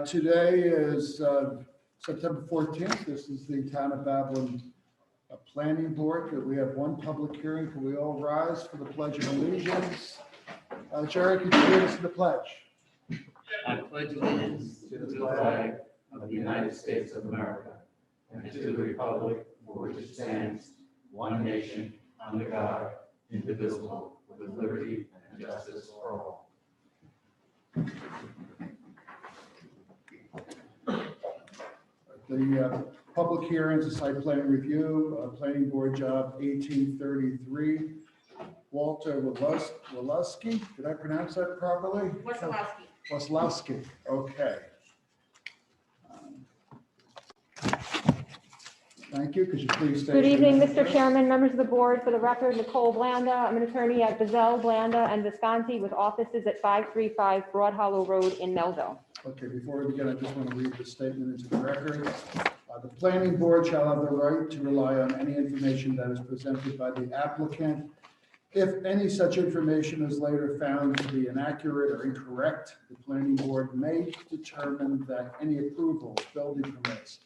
Today is September 14th. This is the Town of Babylon Planning Board. We have one public hearing. Can we all rise for the Pledge of Allegiance? Jerry, could you lead us to the pledge? I pledge allegiance to the flag of the United States of America and to the republic for which it stands, one nation, under God, indivisible, with liberty and justice for all. The public hearings, the site plan review, planning board job 1833. Walter Waluski, did I pronounce that properly? Wasilowski. Wasilowski, okay. Thank you. Could you please state Good your evening, name? Mr. Chairman, members of the board. For the record, Nicole Blanda. I'm an attorney at Bazell, Blanda, and Visconti with offices at 535 Broad Hollow Road in Melville. Okay, before we begin, I just want to read the statement into the record. The planning board shall have the right to rely on any information that is presented by the applicant. If any such information is later found to be inaccurate or incorrect, the planning board may determine that any approvals, building permits,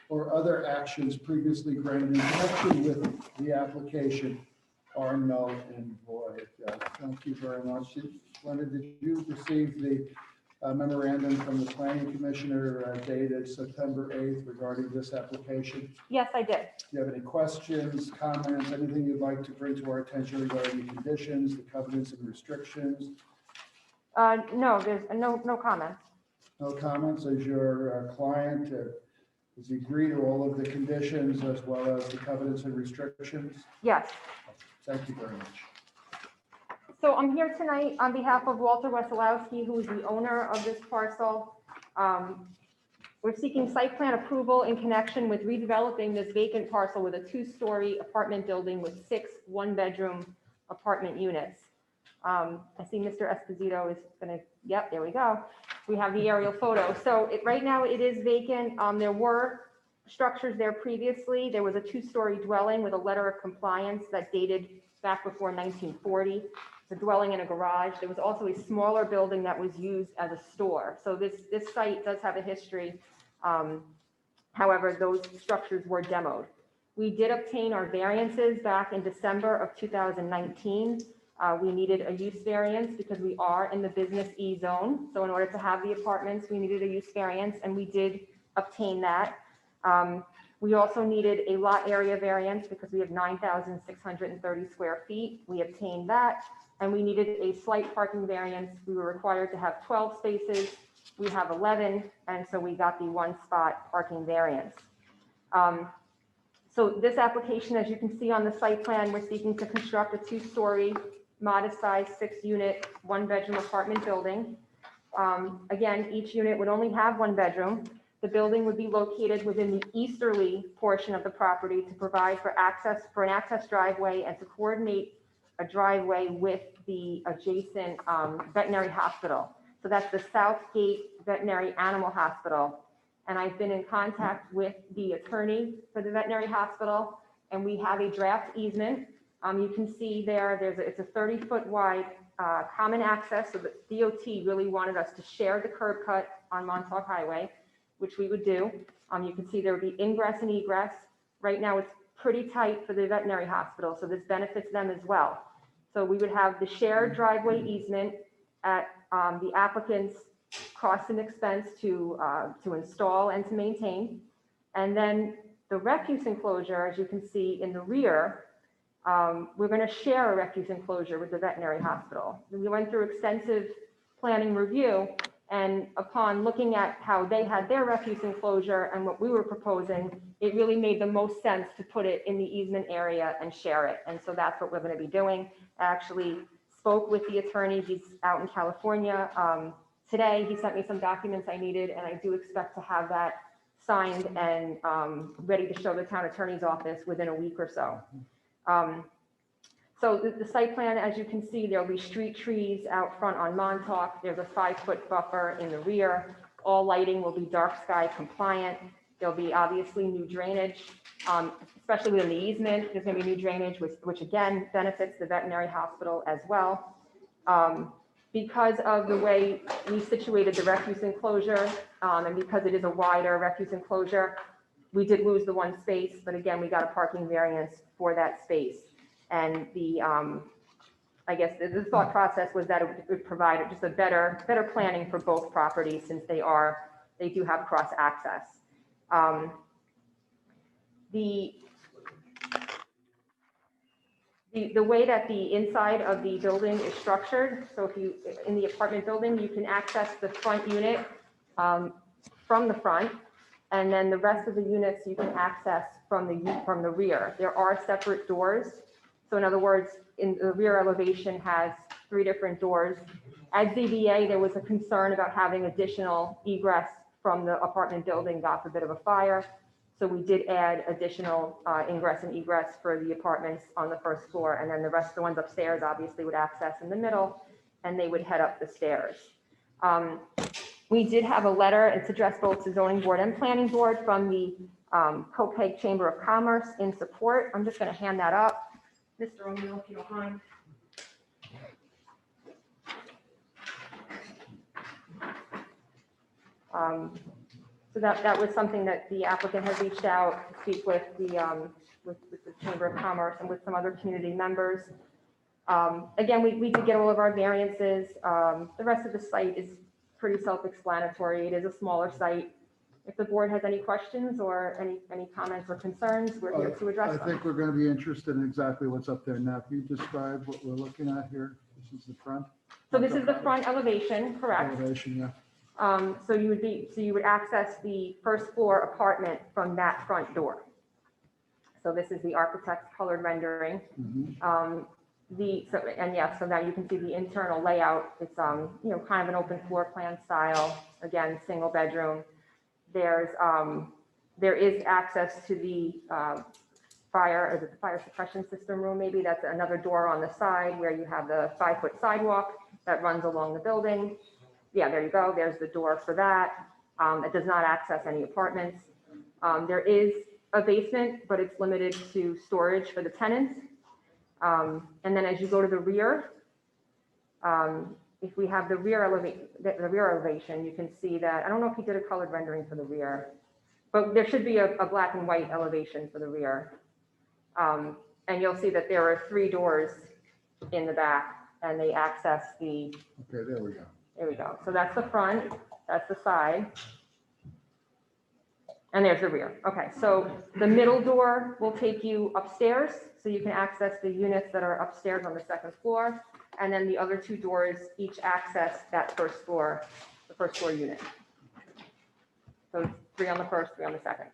or other actions previously granted in connection with the application are null and void. Thank you very much. Glenda, did you receive the memorandum from the planning commissioner dated September 8th regarding this application? Yes, I did. Do you have any questions, comments, anything you'd like to bring to our attention regarding the conditions, the covenants and restrictions? No, there's no comments. No comments. As your client, does he agree to all of the conditions as well as the covenants and restrictions? Yes. Thank you very much. So I'm here tonight on behalf of Walter Wasilowski, who is the owner of this parcel. We're seeking site plan approval in connection with redeveloping this vacant parcel with a 2-story apartment building with 6 one-bedroom apartment units. I see Mr. Esposito is going to, yep, there we go. We have the aerial photo. So right now it is vacant. There were structures there previously. There was a 2-story dwelling with a letter of compliance that dated back before 1940. It's a dwelling in a garage. There was also a smaller building that was used as a store. So this site does have a history. However, those structures were demoed. We did obtain our variances back in December of 2019. We needed a use variance because we are in the business E zone. So in order to have the apartments, we needed a use variance, and we did obtain that. We also needed a lot area variance because we have 9,630 square feet. We obtained that. And we needed a slight parking variance. We were required to have 12 spaces. We have 11, and so we got the 1-spot parking variance. So this application, as you can see on the site plan, we're seeking to construct a 2-story, modest-sized 6-unit, 1-bedroom apartment building. Again, each unit would only have 1 bedroom. The building would be located within the easterly portion of the property to provide for an access driveway and to coordinate a driveway with the adjacent veterinary hospital. So that's the Southgate Veterinary Animal Hospital. And I've been in contact with the attorney for the veterinary hospital, and we have a draft easement. You can see there, it's a 30-foot wide common access. So the DOT really wanted us to share the curb cut on Montauk Highway, which we would do. You can see there would be ingress and egress. Right now it's pretty tight for the veterinary hospital, so this benefits them as well. So we would have the shared driveway easement at the applicant's cost and expense to install and to maintain. And then the refuse enclosure, as you can see in the rear, we're going to share a refuse enclosure with the veterinary hospital. We went through extensive planning review, and upon looking at how they had their refuse enclosure and what we were proposing, it really made the most sense to put it in the easement area and share it. And so that's what we're going to be doing. I actually spoke with the attorney. He's out in California today. He sent me some documents I needed, and I do expect to have that signed and ready to show the town attorney's office within a week or so. So the site plan, as you can see, there'll be street trees out front on Montauk. There's a 5-foot buffer in the rear. All lighting will be dark sky compliant. There'll be obviously new drainage, especially within the easement. There's going to be new drainage, which again benefits the veterinary hospital as well. Because of the way we situated the refuse enclosure, and because it is a wider refuse enclosure, we did lose the one space, but again, we got a parking variance for that space. And I guess the thought process was that it would provide just a better planning for both properties since they do have cross access. The way that the inside of the building is structured, so if you, in the apartment building, you can access the front unit from the front, and then the rest of the units you can access from the rear. There are separate doors. So in other words, in the rear elevation has 3 different doors. At ZBA, there was a concern about having additional egress from the apartment building, God forbid of a fire. So we did add additional ingress and egress for the apartments on the first floor. And then the rest of the ones upstairs obviously would access in the middle, and they would head up the stairs. We did have a letter, it's addressed both to zoning board and planning board from the Copiague Chamber of Commerce in support. I'm just going to hand that up. Mr. O'Neill, if you don't mind. So that was something that the applicant had reached out to speak with the Chamber of Commerce and with some other community members. Again, we did get all of our variances. The rest of the site is pretty self-explanatory. It is a smaller site. If the board has any questions or any comments or concerns, we're here to address them. I think we're going to be interested in exactly what's up there now. Can you describe what we're looking at here? This is the front. So this is the front elevation, correct? Elevation, yeah. So you would access the first floor apartment from that front door. So this is the architect's colored rendering. Mhm. So now you can see the internal layout. It's kind of an open floor plan style. Again, single bedroom. There is access to the fire suppression system room. Maybe that's another door on the side where you have the 5-foot sidewalk that runs along the building. Yeah, there you go. There's the door for that. It does not access any apartments. There is a basement, but it's limited to storage for the tenants. And then as you go to the rear, if we have the rear elevation, you can see that, I don't know if he did a colored rendering for the rear, but there should be a black and white elevation for the rear. And you'll see that there are 3 doors in the back, and they access the. Okay, there we go. There we go. So that's the front, that's the side. And there's the rear. Okay, so the middle door will take you upstairs, so you can access the units that are upstairs on the 2nd floor. And then the other 2 doors each access that the first floor unit. So 3 on the first, 3 on the second.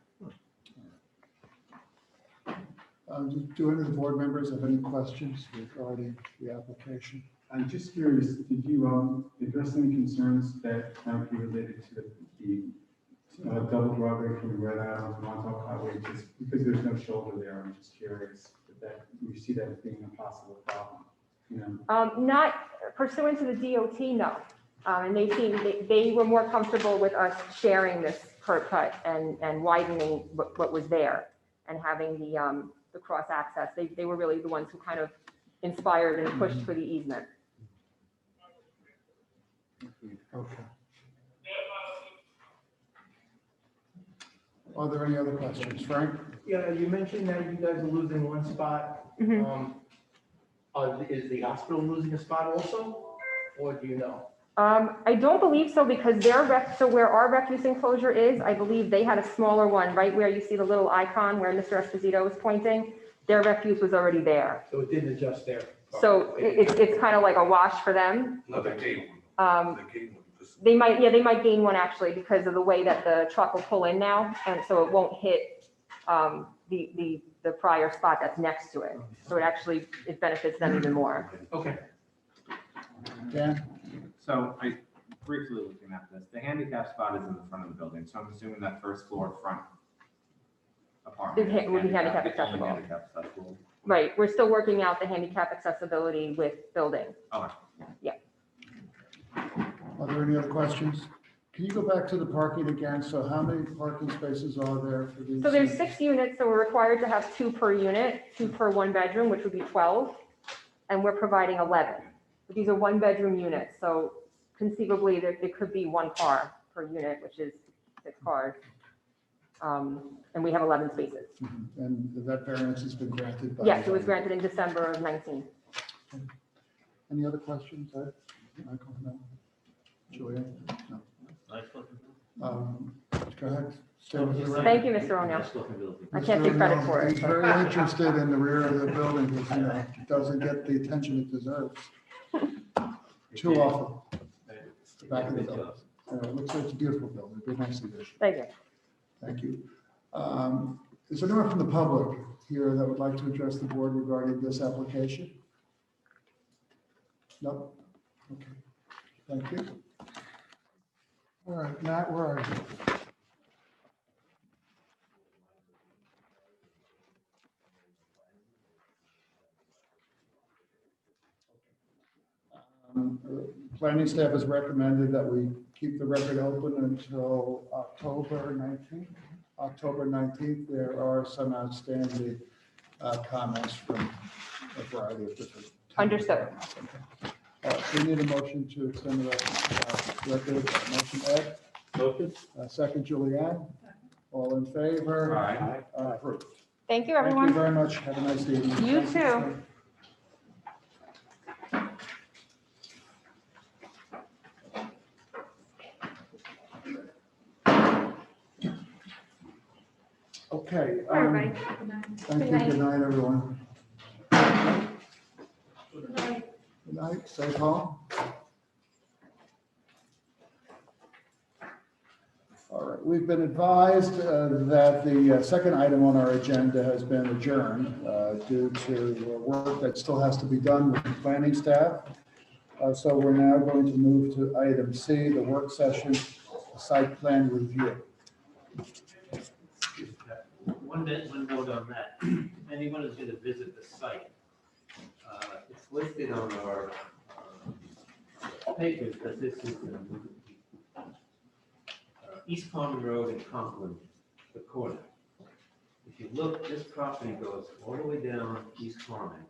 Do any of the board members have any questions regarding the application? I'm just curious, did you address any concerns that might be related to the double driveway from Red Island to Montauk Highway, just because there's no shoulder there? I'm just curious that you see that as being a possible problem. Not pursuant to the DOT, no. And they were more comfortable with us sharing this curb cut and widening what was there and having the cross access. They were really the ones who kind of inspired and pushed for the easement. Okay. Are there any other questions? Frank? Yeah, you mentioned that you guys are losing one spot. Mhm. Is the hospital losing a spot also, or do you know? I don't believe so because so where our refuse enclosure is, I believe they had a smaller one, right where you see the little icon where Mr. Esposito was pointing. Their refuse was already there. So it didn't adjust there. So it's kind of like a wash for them. No, they gained one. They gained one. They might gain one actually because of the way that the truck will pull in now, and so it won't hit the prior spot that's next to it. So it benefits them even more. Okay. Dan? So I briefly looking at this, the handicap spot is in the front of the building, so I'm assuming that first floor front apartment. Would be handicap the only accessible. handicap accessible. Right, we're still working out the handicap accessibility with building. Okay. Are there any other questions? Can you go back to the parking again? So how many parking spaces are there for these? So there's 6 units, so we're required to have 2 per unit, 2 per 1 bedroom, which would be 12, and we're providing 11. But these are one-bedroom units, so conceivably there could be one car per unit, which is 6 cars. And we have 11 spaces. And that variance has been granted by? Yes, it was granted in December of 19. Any other questions, Ed? Michael, no? Julian? No. Go ahead. Stay with the record. Thank you, Mr. O'Neill. I can't take credit for it. He's very interested in the rear of the building, because, it doesn't get the attention it deserves too often. The back of the building. It looks like it's a beautiful building, it'd be nice addition. Thank you. Thank you. Is there anyone from the public here that would like to address the board regarding this application? No? Okay, thank you. All right, Matt, where are you? Planning staff has recommended that we keep the record open until October 19th. October 19th, there are some outstanding comments from a variety of different. Understood. We need a motion to extend the record. Motion, Ed? Motion? Second, Julianne? All in favor? Aye. Approved. Thank you, Thank you everyone. very much. Have a nice evening. You Thank too. Okay. Bye, everybody. Thank you. Good night. Good night, everyone. Good night. Stay calm. All right. We've been advised that the second item on our agenda has been adjourned due to work that still has to be done with the planning staff. So we're now going to move to item C, the work session site plan review. One note on that. If anyone is going to visit the site, it's listed on our papers that this is East Common Road in Conklin, the corner. If you look, this property goes all the way down East Common,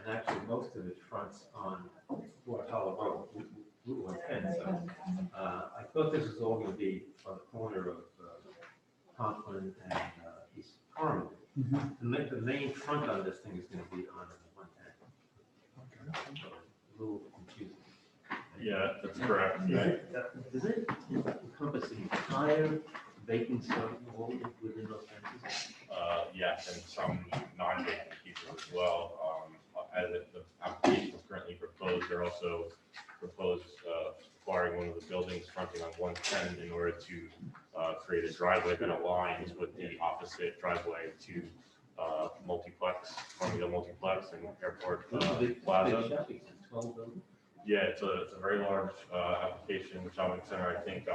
and actually most of it fronts on Fort Hollow Road, Route 110. So I thought this was all going to be on the corner of Conklin and East Common. The main front on this thing is going to be on 110. So a little confusing. Yeah, that's correct. Does it encompass the entire vacant zone within those fences? Yes, and some non-vacant pieces as well. As the application is currently proposed, they're also proposed acquiring one of the buildings fronting on 110 in order to create a driveway that aligns with the opposite driveway to multiplex, Farmingdale Multiplex and Airport Plaza. Yeah, it's a very large application, shopping center. I think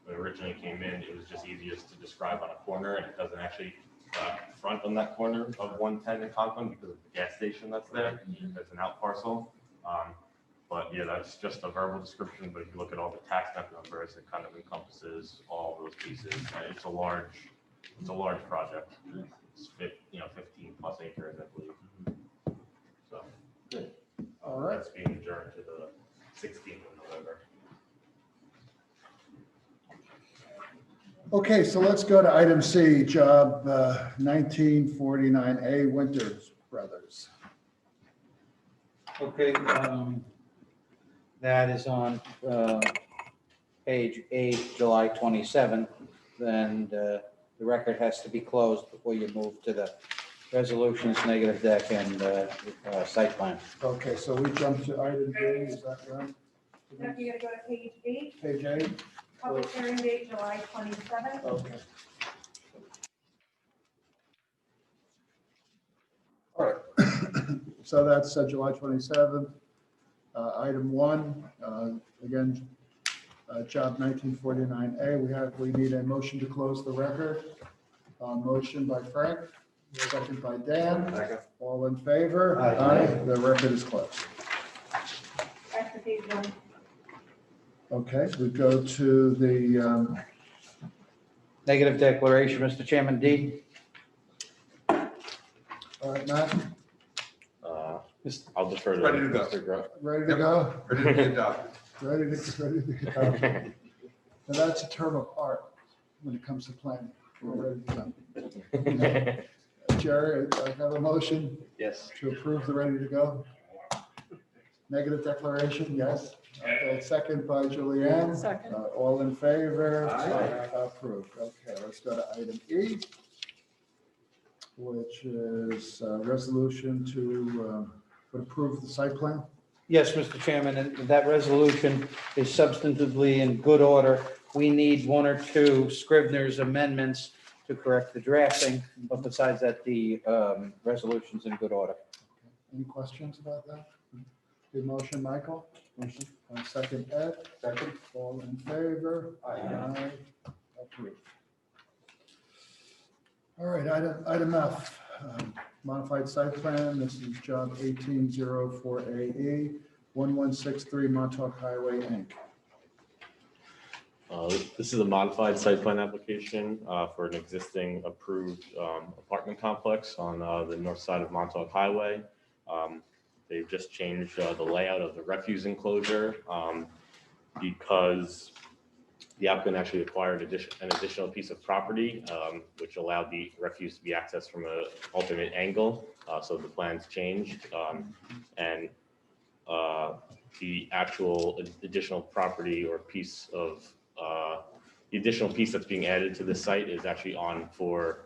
when it originally came in, it was just easiest to describe on a corner, and it doesn't actually front on that corner of 110 in Conklin because of the gas station that's there. It's an out parcel. But yeah, that's just a verbal description. But if you look at all the tax map numbers, it kind of encompasses all those pieces. It's a large project. It's 15 plus acres, I believe. So good. All right. That's being adjourned to the 16th of November. Okay, so let's go to item C, job 1949A, Winters Brothers. Okay, that is on page 8, July 27th, and the record has to be closed before you move to the resolutions, negative deck, and site plan. Okay, so we jump to item D, is that right? Now you're gonna go to page 8, Page 8? public hearing date July 27th. Okay. All right. So that's July 27th. Item 1, again, job 1949A. We need a motion to close the record. Motion by Frank, second by Dan. All in favor? Aye. The record is closed. That's the page 1. Okay, we go to the, Negative declaration, Mr. Chairman, D. all right, Matt? I'll defer to Ready to go. Mr. Grow. Ready to go? Ready to be adopted. Ready to go. Now that's a term of art when it comes to planning. We're ready to go. Jerry, I have a motion Yes. to approve the ready to go. Negative declaration, yes. Okay, second by Julianne. Second. All in favor? Aye. Approved. Okay, let's go to item E, which is a resolution to approve the site plan. Yes, Mr. Chairman, and that resolution is substantively in good order. We need one or two Scrivener's amendments to correct the drafting, but besides that, the resolution's in good order. Any questions about that? Good motion, Michael? Motion. Second, Ed? Second. All in favor? Aye. Approved. All right, item F, modified site plan. This is job 1804AE, 1163 Montauk Highway, Inc. This is a modified site plan application for an existing approved apartment complex on the north side of Montauk Highway. They've just changed the layout of the refuse enclosure because the applicant actually acquired an additional piece of property, which allowed the refuse to be accessed from an alternate angle. So the plans changed, and the actual additional property or piece of the additional piece that's being added to the site is actually on for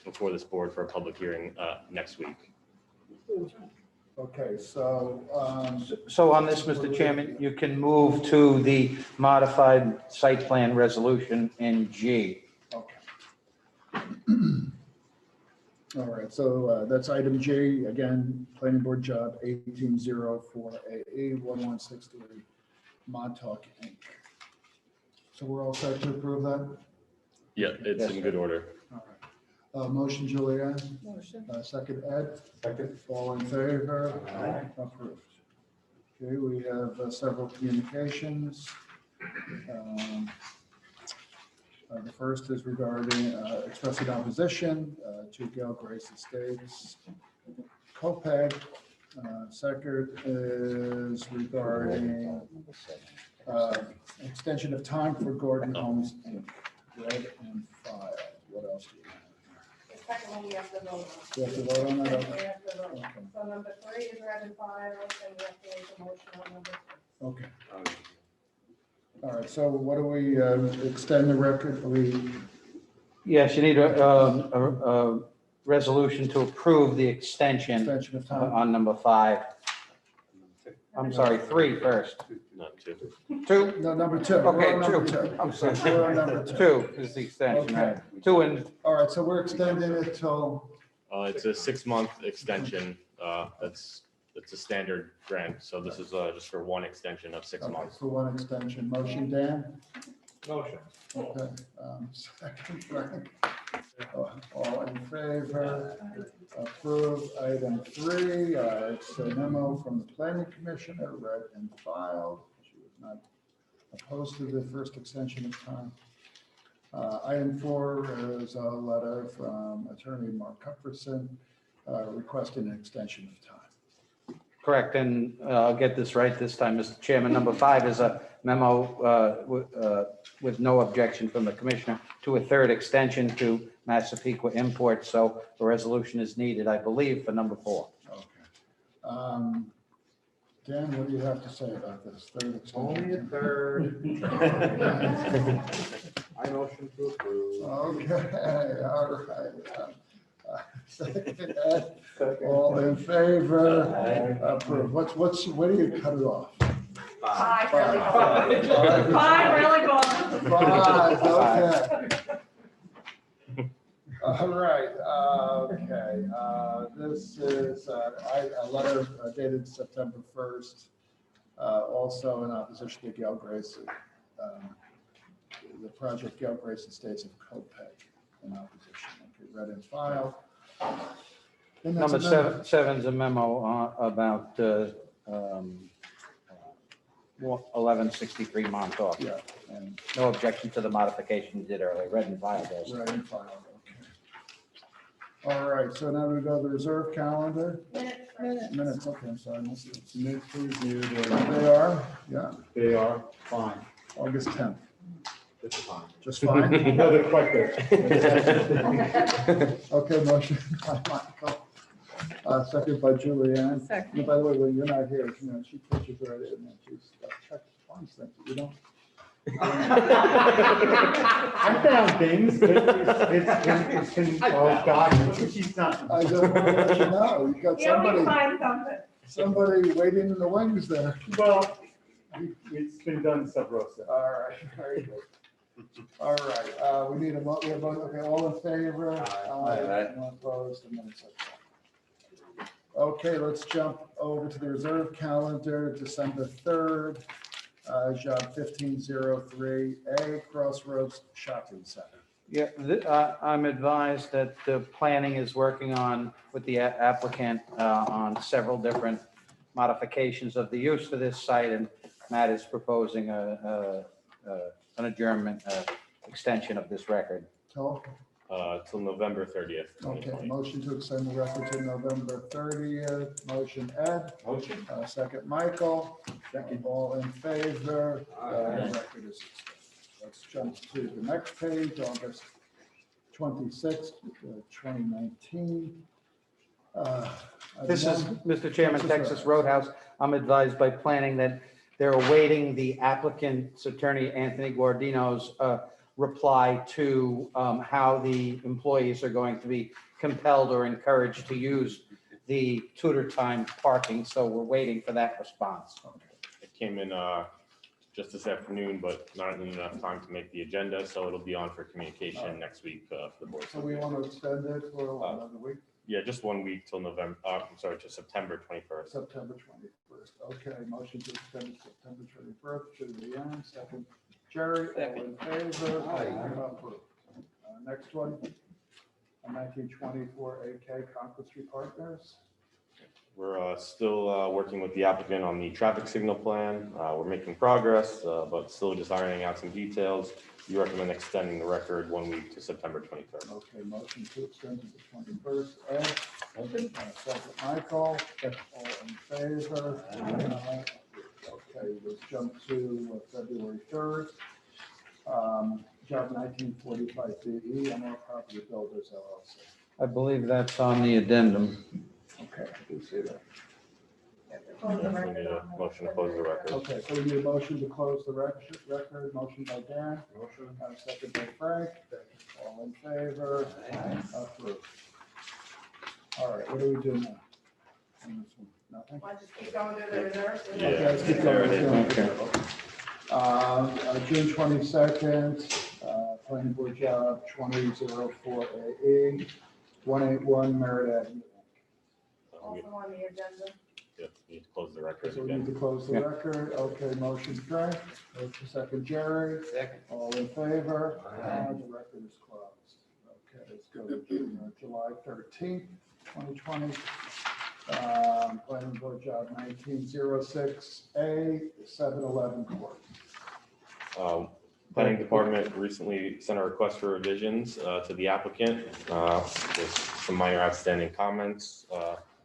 before this board for a public hearing next week. Okay, so, So on this, Mr. Chairman, you can move to the modified site plan resolution in G. okay. All right, so that's item G, again, planning board job 1804AE, 1163 Montauk, Inc. So we're all set to approve that? Yeah, it's in good order. All right. Motion, Julianne, Motion. second, Ed, Second. all in favor? Aye. Approved. Okay, we have several communications. The first is regarding expressing opposition to Gail Grace Estates, COPEG. Second is regarding extension of time for Gordon Homes, Inc. Read and filed. What else do you have? The second one we have to vote on. Do you have to vote on We that? have to vote. Okay. So number 3 is read and filed, and we have to make a motion on number 6. Okay. All right, so what do we extend the record? Yes, you need a resolution to approve the extension Extension of time? on number 5. I'm sorry, 3 first. Not two. 2? No, number 2. We're Okay, on number 2. 2. I'm sorry. We're on number 2. 2 is the extension, Okay. right? 2 and, All right, so we're extending it till, It's a 6-month extension. It's a standard grant, so this is just for one extension of 6 okay, months. for one extension. Motion, Dan? Motion. Okay. Second, Frank? All in favor? Approved. Item 3, it's a memo from the planning commissioner, read and filed. She was not opposed to the first extension of time. Item 4 is a letter from attorney Mark Cuthbertson requesting an extension of time. correct, and I'll get this right this time, Mr. Chairman. Number 5 is a memo with no objection from the commissioner to a 3rd extension to Massapequa Import, so a resolution is needed, I believe, for number 4. Okay. Dan, what do you have to say about this third extension? Only a third. I motion to approve. Okay, all right. Second, Ed, all in favor? Approved. What do you cut it off? 5 really gone. Five. 5 really gone. 5, okay. All right, okay. This is a letter dated September 1st, also in opposition to Gail Grace, the project Gail Grace Estates of COPEG in opposition. Okay, read and filed. And that's Number a memo. 7 is a memo about 1163 Montauk. Yeah, and No objection to the modification you did earlier, read and filed also. read and filed, okay. All right, so now we go to the reserve calendar. Minutes. Minutes, okay, I'm sorry. I missed it. Minutes reviewed, They are, yeah, they are fine, August 10th. it's fine. Just fine? No, they're quite good. Okay, motion by Michael, second by Julianne. Second. And by the way, when you're not here, you know, she pushes right in and she's checked funds things, you don't. I found things, but it's been, oh God, she's not. I don't want to let you know, you got You always somebody, find something. somebody waiting in the wings there. Well, it's been done sub rosa. All right, very good. All right, we need a vote, we have both, okay, all in favor? Aye. Anyone opposed? The minutes are. Okay, let's jump over to the reserve calendar, December 3rd, job 1503A, Crossroads Shopping Center. Yeah, I'm advised that the planning is working on, with the applicant, on several different modifications of the use for this site, and Matt is proposing an adjournment, extension of this record. Till, Till November 30th. okay, 2020. motion to extend the record to November 30th, motion Ed, Motion? second Michael, all in favor. The record is extended. Let's jump to the next page, August 26th, 2019. This is, Mr. Chairman, Texas Texas Roadhouse. I'm advised by planning that they're awaiting the applicant's attorney, Anthony Guardino's reply to how the employees are going to be compelled or encouraged to use the tutor time parking. So we're waiting for that response. It came in just this afternoon, but not in enough time to make the agenda, so it'll be on for communication next week for the board. So we want to extend it for another week, Yeah, just 1 week till November, I'm sorry, to September 21st. September 21st. Okay, motion to extend it September 21st, Julianne, second Jerry, all in favor? Approved. Next one, 1924 AK Concord Street Partners. We're still working with the applicant on the traffic signal plan. We're making progress, but still just ironing out some details. We recommend extending the record 1 week to September 23rd. Okay, motion to extend to the 21st. Ed, second Michael, all in favor? Okay, let's jump to February 3rd. Job 1945 BE, MR Property Builders LLC. I believe that's on the addendum. Okay, I do see that. We need a motion to close the record. Okay, so we need a motion to close the record. Motion by Dan. Motion. Second by Frank. All in favor? Approved. All right, what do we do now? On this one? Nothing? Why don't you keep going to the reserve? Yeah, Okay, let's keep there going. it is. June 22nd, planning board job 2004 AE, 181 Merritt Avenue. Also on the agenda. Yeah, we need to close the record So we need again. to close the record. Okay, motion Frank, motion second Jerry. Second. All in favor? The record is closed. Okay, let's go to July 13th, 2020. Planning board job 1906A, 711 Court. Planning department recently sent a request for revisions to the applicant with some minor outstanding comments.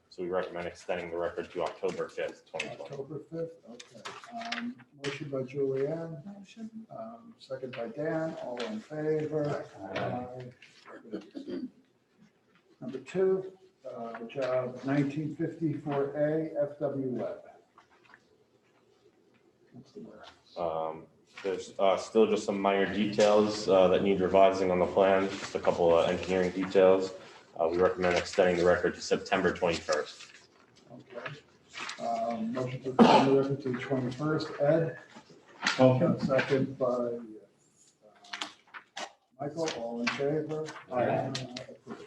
So we recommend extending the record to October 5th, 2020. October 5th, okay. Motion by Julianne. Motion. Second by Dan, all in favor? Aye. Number 2, job 1954A, FW Web. What's the word? There's still just some minor details that need revising on the plan, just a couple of engineering details. We recommend extending the record to September 21st. Okay. Motion to extend the record to the 21st. Ed? Motion. Second by Michael, all in favor? Approved.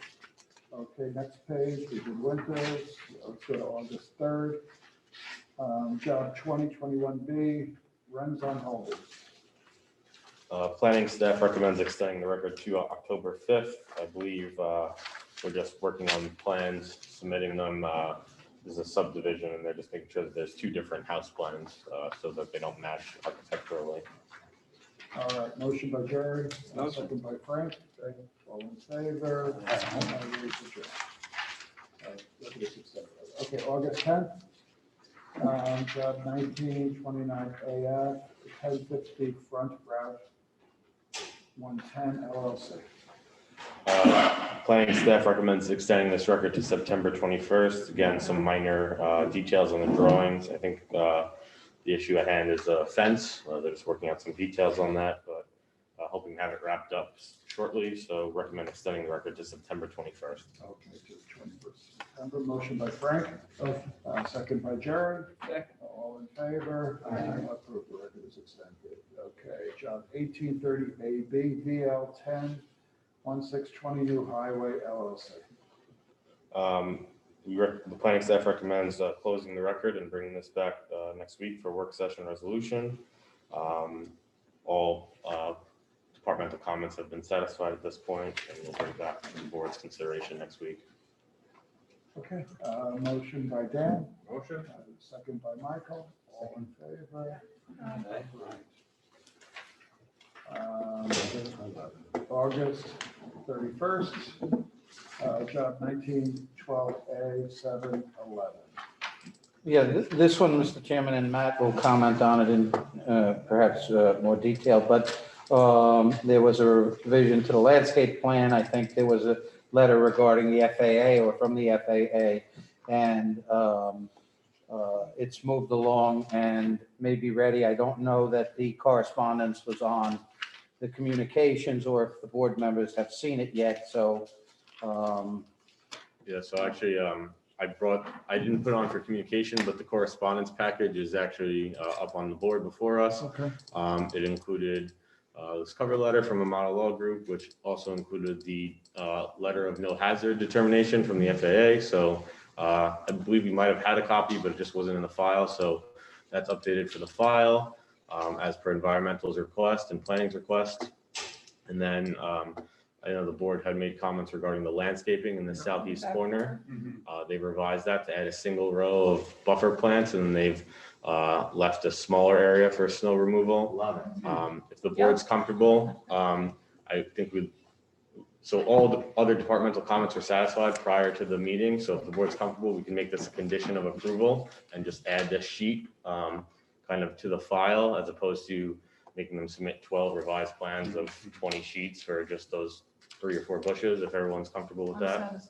Okay, next page, we did Winters. Let's go to August 3rd. Job 2021B, Renzon Holdings. Planning staff recommends extending the record to October 5th. I believe we're just working on plans, submitting them. This is a subdivision, and they're just making sure that there's 2 different house plans so that they don't match architecturally. All right, motion by Jerry, second by Frank. All in favor? Okay, August 10th. Job 1929 AF, 1050 Front Route 110 LLC. Planning staff recommends extending this record to September 21st. Again, some minor details on the drawings. I think the issue at hand is a fence. They're just working out some details on that, but hoping to have it wrapped up shortly. So recommend extending the record to September 21st. Okay, to the 21st September. Motion by Frank, second by Jerry. All in favor? Approved. The record is extended. Okay, job 1830 AB, VL 10 1620 New Highway LLC. The planning staff recommends closing the record and bringing this back next week for work session resolution. All departmental comments have been satisfied at this point, and we'll bring back to the board's consideration next week. Okay, motion by Dan. Motion. Second by Michael. All in favor? August 31st, job 1912A 711. Yeah, this one, Mr. Chairman, and Matt will comment on it in perhaps more detail, but there was a revision to the landscape plan. I think there was a letter regarding the FAA or from the FAA, and it's moved along and may be ready. I don't know that the correspondence was on the communications or if the board members have seen it yet, so. Yeah, so actually, I didn't put it on for communication, but the correspondence package is actually up on the board before us. Okay. It included this cover letter from a model law group, which also included the letter of no hazard determination from the FAA. So I believe you might have had a copy, but it just wasn't in the file. So that's updated for the file as per environmental's request and planning's request. And then I know the board had made comments regarding the landscaping in the southeast corner. They've revised that to add a single row of buffer plants, and they've left a smaller area for snow removal. Love it. If the board's comfortable, I think so all the other departmental comments were satisfied prior to the meeting. So if the board's comfortable, we can make this a condition of approval and just add this sheet kind of to the file, as opposed to making them submit 12 revised plans of 20 sheets for just those 3 or 4 bushes. If everyone's comfortable with that,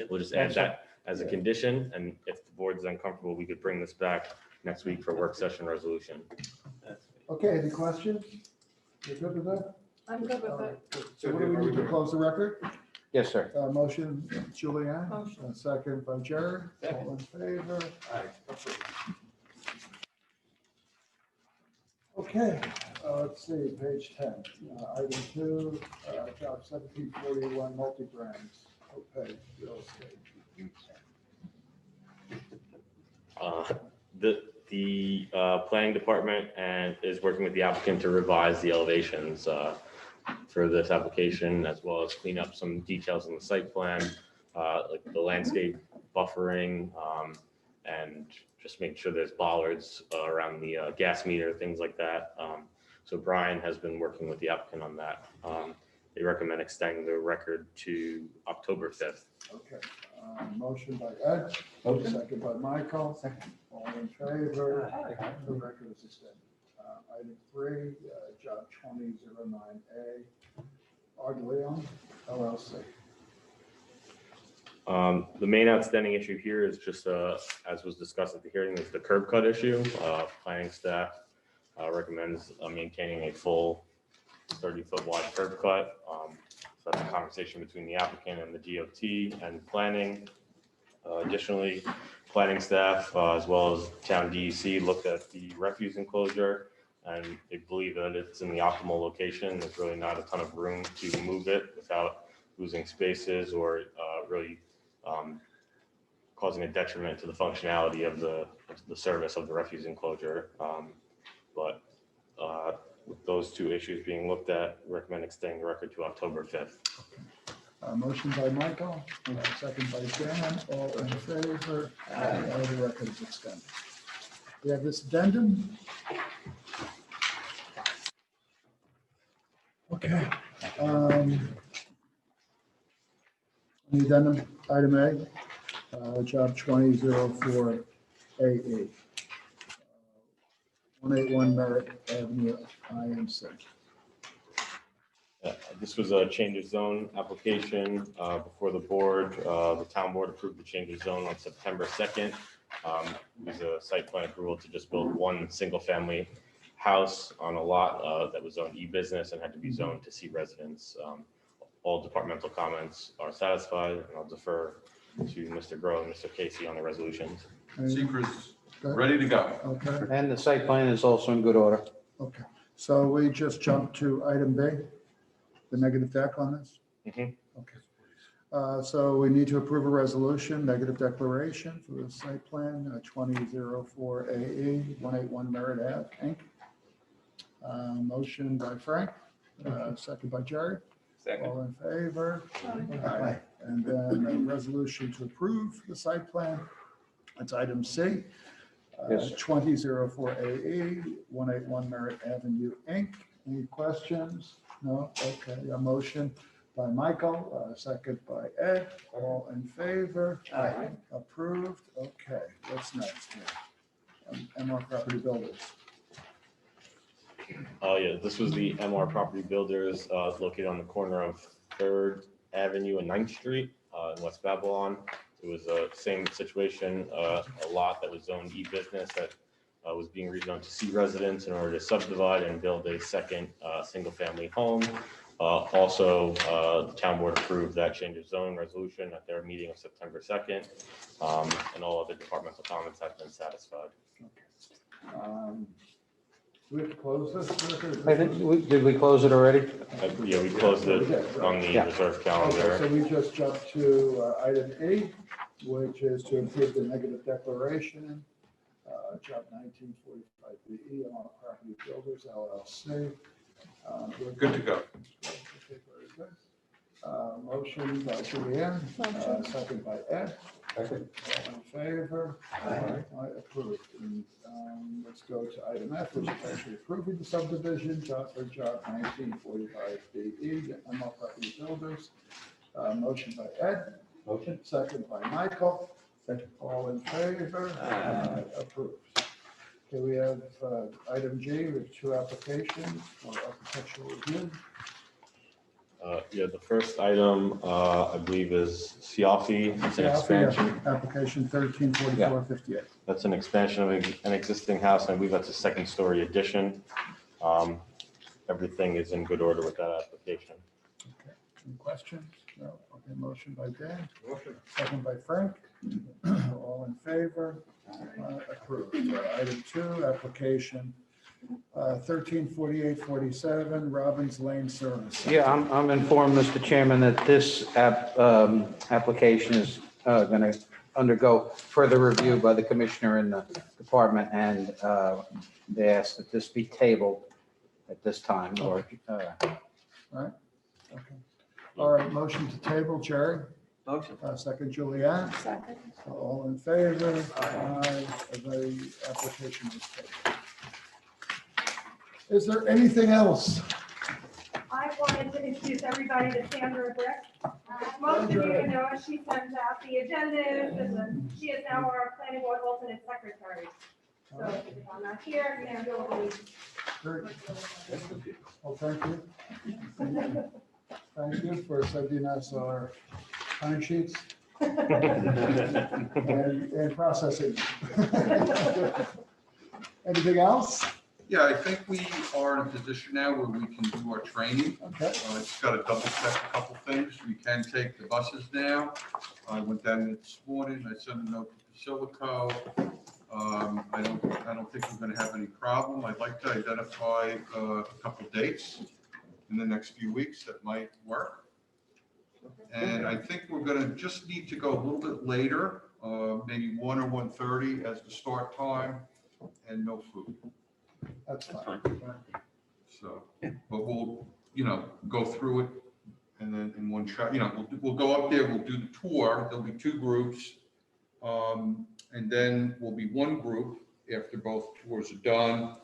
we'll just add that as a condition. And if the board's uncomfortable, we could bring this back next week for work session resolution. Okay, any questions? You good with that? I'm good with it. So what do we need to close the record? Yes, sir. Motion, Julianne. Motion. Second by Jerry. All in favor? Okay, let's see, page 10. Item 2, job 1741, multi-brands, okay, real estate. The planning department is working with the applicant to revise the elevations for this application, as well as clean up some details on the site plan, like the landscape buffering, and just make sure there's bollards around the gas meter, things like that. So Brian has been working with the applicant on that. They recommend extending the record to October 5th. Okay, motion by Ed, second by Michael. All in favor? The record is extended. Item 3, job 2009A, Argleon LLC. The main outstanding issue here is just, as was discussed at the hearing, is the curb cut issue. Planning staff recommends maintaining a full 30-foot wide curb cut. So that's a conversation between the applicant and the DOT and planning. Additionally, planning staff, as well as town DEC, looked at the refuse enclosure, and they believe that it's in the optimal location. There's really not a ton of room to move it without losing spaces or really causing a detriment to the functionality of the service of the refuse enclosure. But with those 2 issues being looked at, recommend extending the record to October 5th. Motion by Michael, second by Dan, all in favor. The record is extended. We have this addendum. Okay. The addendum, item A, job 2004 AE. 181 Merritt Avenue, IMC. This was a change of zone application before the board. The town board approved the change of zone on September 2nd. It was a site plan approval to just build one single-family house on a lot that was zoned E-business and had to be zoned to C residence. All departmental comments are satisfied, and I'll defer to Mr. Groh and Mr. Casey on the resolutions. Secret's ready to go. Okay, And the site plan is also in good order. okay. So we just jumped to item B, the negative deck on this? Mhm. Okay. So we need to approve a resolution, negative declaration for the site plan, 2004 AE, 181 Merritt Ave, Inc. Motion by Frank, second by Jerry. Second. All in favor? Aye. And then a resolution to approve the site plan. That's item C. Yes. 2004 AE, 181 Merritt Avenue, Inc. Any questions? No? Okay, a motion by Michael, second by Ed. All in favor? Aye. Approved? Okay, what's next here? MR Property Builders. Yeah, this was the MR Property Builders located on the corner of 3rd Avenue and 9th Street in West Babylon. It was the same situation, a lot that was zoned E-business that was being rezoned to C residence in order to subdivide and build a second single-family home. Also, the town board approved that change of zone resolution at their meeting of September 2nd, and all other departmental comments have been satisfied. Do we have to close this? I think, did we close it already? Yeah, we closed it on the Yeah. reserve Okay, calendar. so we just jumped to item E, which is to approve the negative declaration, job 1945 BE on Property Builders LLC. We're Good to go. Okay, very good. Motion by Julianne, second by Ed. Second. All in favor? Aye. Approved. And, let's go to item F, which is actually approving the subdivision, job 1945 BE, ML Property Builders. Motion by Ed, Motion? second by Michael. Second. All in favor? Approved. Okay, we have item G with 2 applications for architectural review. Yeah, the first item, I believe, is Siafi. It's an expansion. Application 134458. That's an expansion of an existing house, and I believe that's a second-story addition. Everything is in good order with that application. Okay, any questions? No? Okay, motion by Dan, Motion. second by Frank. All in favor? Approved. Item 2, application 134847, Robbins Lane Service. Yeah, I'm informed, Mr. Chairman, that this application is going to undergo further review by the commissioner in the department, and they asked that this be tabled at this time, or, Okay. All right, motion to table, Jerry. Motion. Second, Julianne. Second. All in favor? Aye. The application is tabled. Is there anything else? I wanted to introduce everybody to Sandra Brick. Most of you know, she sends out the agendas, and she is now our planning board alternate secretary. So if I'm not here, Sandra will be. Great. Well, thank you. Thank you for sending us our time sheets and processing. Anything else? Yeah, I think we are in a position now where we can do our training. Okay. I just got to double check a couple things. We can take the buses now. I went down this morning, I sent a note to Silico. I don't think we're going to have any problem. I'd like to identify a couple dates in the next few weeks that might work. And I think we're going to just need to go a little bit later, maybe 1 or 1:30 as the start time, and no food. That's fine. So, but we'll, go through it and then in one shot, we'll go up there, we'll do the tour. There'll be 2 groups. And then we'll be one group after both tours are done.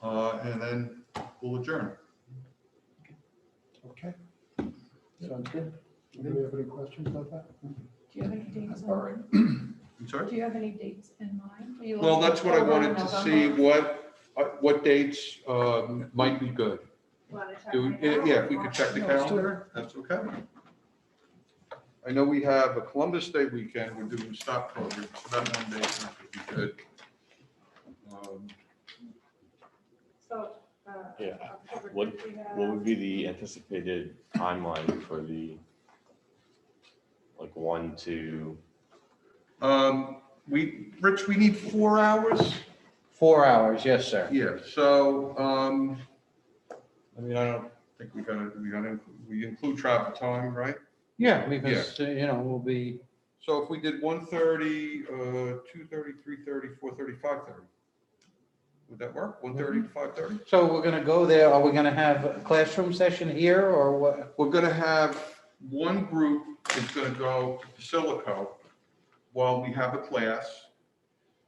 And then we'll adjourn. Okay. Sounds good. Anybody have any questions about that? Do you have any dates? All right. I'm sorry? Do you have any dates in mind? Are you Well, looking that's what I October, wanted to see, November? what dates might be good. Want to check Do, my yeah, calendar? if we could check the No, let's do it. calendar, that's okay. I know we have a Columbus Day weekend, we're doing stock program, so that one day would be good. So, Yeah, October what- 5th we have- What would be the anticipated timeline for the, like, 1 to, Rich, we need 4 hours? 4 hours, yes, sir. Yeah, so, I mean, I don't think we include travel time, right? Yeah, because, we'll be, So if we did 1:30, 2:30, 3:30, 4:30, 5:30, would that work? 1:30 to 5:30? so we're gonna go there. Are we gonna have a classroom session here or what? We're gonna have one group is gonna go to Basilico while we have a class.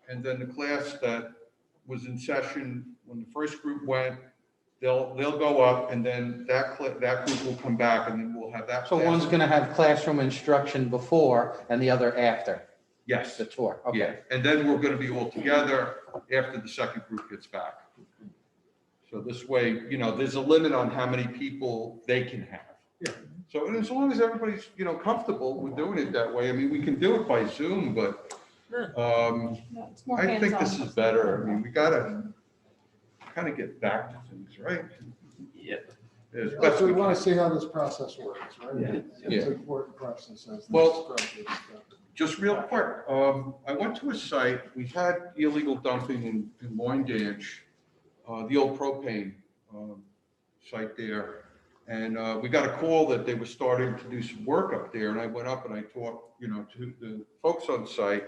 And then the class that was in session when the first group went, they'll go up and then that group will come back and then we'll have that. So class. one's gonna have classroom instruction before and the other after Yes, the tour. yeah. Okay. And then we're gonna be all together after the second group gets back. So this way, there's a limit on how many people they can have. Yeah. So, and as long as everybody's, comfortable with doing it that way, I mean, we can do it by Zoom, but, No, it's more I think this hands-on. is better. I mean, we gotta kind of get back to things, right? Yep. As So best we we want can. to see how this process works, right? Yeah. It's an important process as Well, described. Just real quick, I went to a site, we had illegal dumping in Loin Danch, the old propane site there. And we got a call that they were starting to do some work up there, and I went up and I talked, to the folks on site.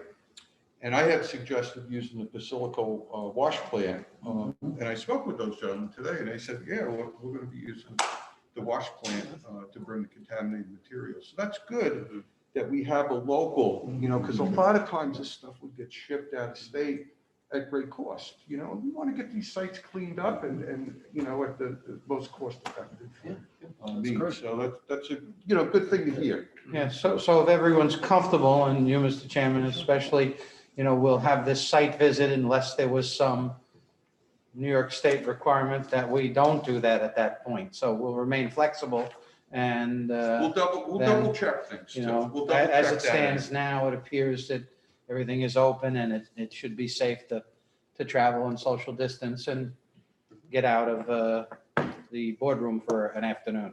And I had suggested using the Basilico wash plant. And I spoke with those gentlemen today, and they said, yeah, we're gonna be using the wash plant to bring the contaminated materials. So that's good that we have a local, because a lot of times this stuff would get shipped out of state at great cost. We want to get these sites cleaned up and at the most cost effective means. So that's a, good thing to hear. Yeah, so if everyone's comfortable, and you, Mr. Chairman, especially, we'll have this site visit unless there was some New York State requirement that we don't do that at that point. So we'll remain flexible and, We'll double check things too. We'll double as check it that. stands now, it appears that everything is open and it should be safe to travel and social distance and get out of the boardroom for an afternoon.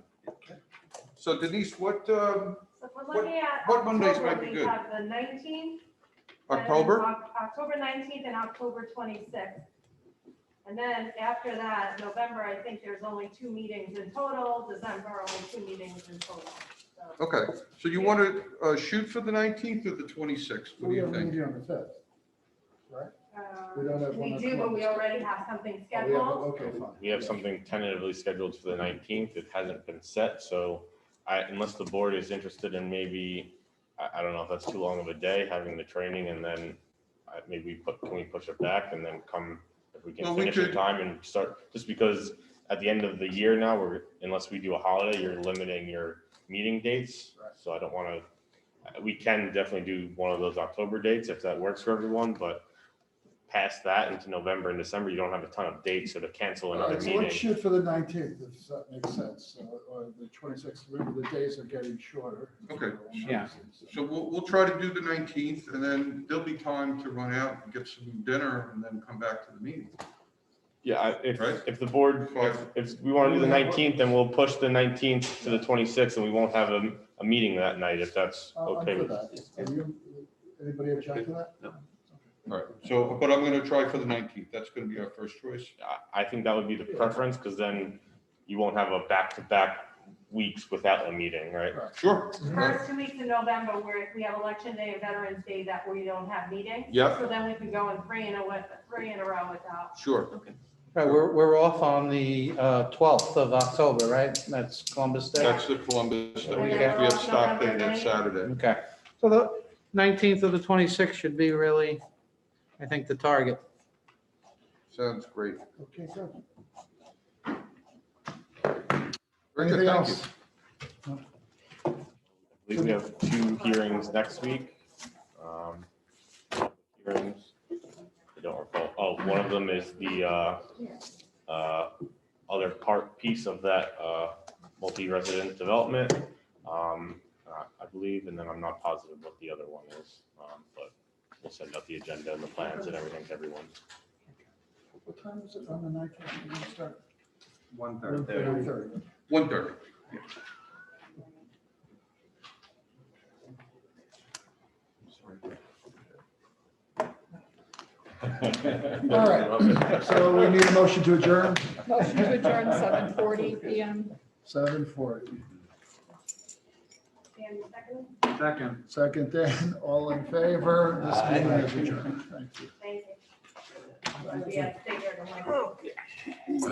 So Denise, what, So if we're looking at what Mondays October, might be we good? have the 19th. October? October 19th and October 26th. And then after that, November, I think there's only 2 meetings in total, December, only 2 meetings in total. So, Okay, so you want to shoot for the 19th or the 26th? What do We you have a think? meeting on the 5th, right? We don't have one We on do, but we Columbus. already have something Oh, we have- scheduled. Okay, fine. we have something tentatively scheduled for the 19th. It hasn't been set, so unless the board is interested in maybe, I don't know if that's too long of a day, having the training and then can we push it back and then come, if we Well, can we finish in could- time and start, just because at the end of the year now, unless we do a holiday, you're limiting your meeting dates. Right. So I don't want to, we can definitely do one of those October dates if that works for everyone, but past that into November and December, you don't have a ton of dates, so to cancel All another right, so let's meeting. shoot for the 19th, if that makes sense, or the 26th. Remember, the days are getting shorter. Okay. Yeah. So we'll try to do the 19th and then there'll be time to run out and get some dinner and then come back to the meeting. Yeah, Right. if the board, if we want to do the 19th, then we'll push the 19th to the 26th and we won't have a meeting that night if that's I'm okay for with. that. Anybody object to that? No. All right, so, but I'm going to try for the 19th. That's going to be our first choice. I think that would be the preference, because then you won't have a back-to-back weeks without a meeting, right? Right. Sure. First 2 weeks in November, where we have Election Day and Veterans Day, that we don't have meetings. Yep. So then we can go in 3 in a row without. Sure. Right, we're off on the 12th of October, right? That's Columbus Day? That's the Columbus Day. We Okay. have stock day that Saturday. Okay. So the 19th or the 26th should be really, I think, the target. Sounds great. Okay, good. Very good, Anything thank you. else? I believe we have 2 hearings next week. Hearings, I don't recall. Oh, one of them is the other piece of that multi-resident development, I believe, and then I'm not positive what the other one is, but we'll send out the agenda and the plans and everything to everyone. What time is it on the night? We're gonna start? 1:30. 1:30. 1:30. All right, so we need a motion to adjourn, Motion to adjourn 7:40 PM. 7:40. And second, Second. Second then, all in favor, this meeting is adjourned. Thank you. thank you. Yeah, stay here, don't mind.